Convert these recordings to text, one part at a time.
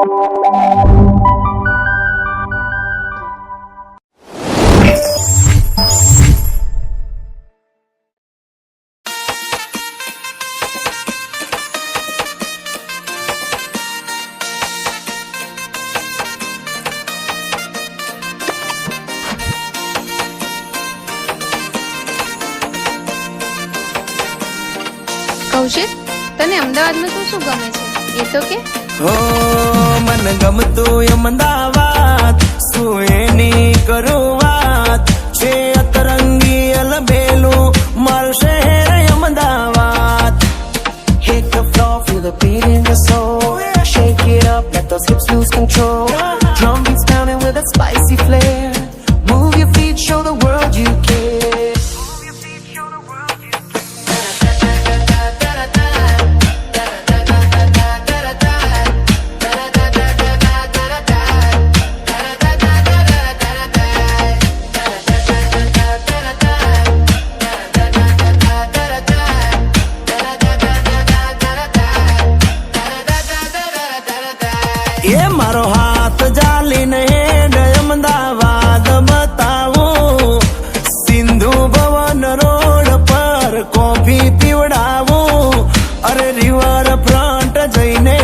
કૌશિક, તને અમદાવાદમાં શું ગમે છે એ તો કે? મને ગમતું અમદાવાદ, શું એની કરું વાત, છે અતરંગી અલબેલું મારું શહેર Ahmedabad. Hit the floor, feel the beat in your soul. Shake it up, let those hips lose control. Drum beats pounding with a spicy flair. Move your feet, show the world you care. એ મારો હાથ જાલીને હેડ અમદાવાદ બતાવું, Sindhu Bhavan road પર coffee પીવડાવું, અરે river front જઈને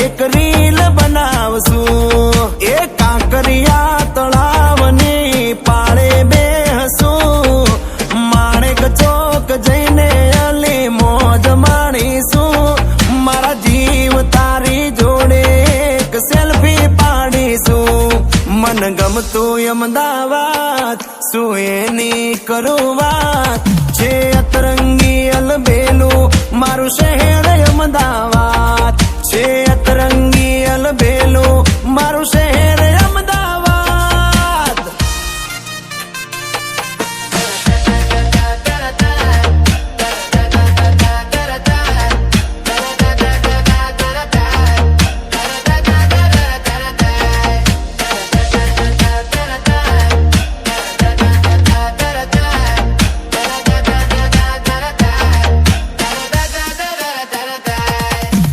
એક reel બનાવશું, એ કાંકરિયા તળાવની પાળે બેહશું, માણેક ચોક જઈને અલી મોજ માણીશું, મારા જીવ તારી જોડે સેલ્ફી પાડીશું. મન ગમતું અમદાવાદ, શું એની કરું વાત, છે અતરંગી અલબેલું મારું શહેર અમદાવાદ, છે અતરંગી અલબેલું મારું શહેર અમદાવાદ.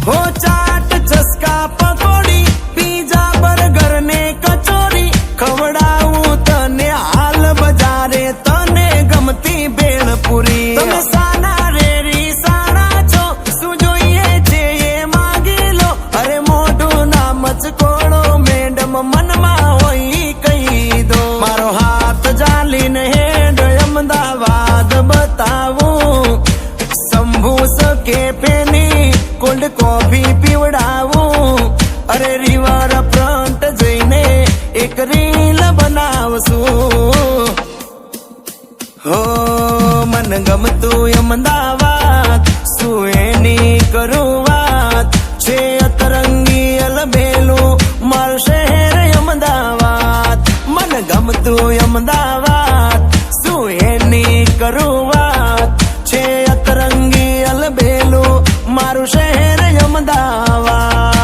હો ચાટ ચસ્કા પકોડી, પીઝા બર્ગર ને કચોરી, ખવડાવું તને હાલ બજારે તને ગમતી ભેળપુરી. તમે સાના રેરી સાણા છો, શું જોઈએ છે એ માગી લો, અરે મોઢું ના મચકોડો મેડમ મનમાં હોય કહી દો. મારો હાથ જાલીને હેડ અમદાવાદ બતાવું, શંભુ સકે પેની કોલ્ડ કોફી પીવડાવું, અરે રિવર ફ્રન્ટ જઈને એક રીલ બનાવશું. હો મન ગમતું અમદાવાદ, શું એની કરું વાત, છે અતરંગી અલબેલું મારું શહેર અમદાવાદ. મન ગમતું અમદાવાદ, શું એની કરું વાત, છે અતરંગી અલબેલું મારું શહેર અમદાવાદ.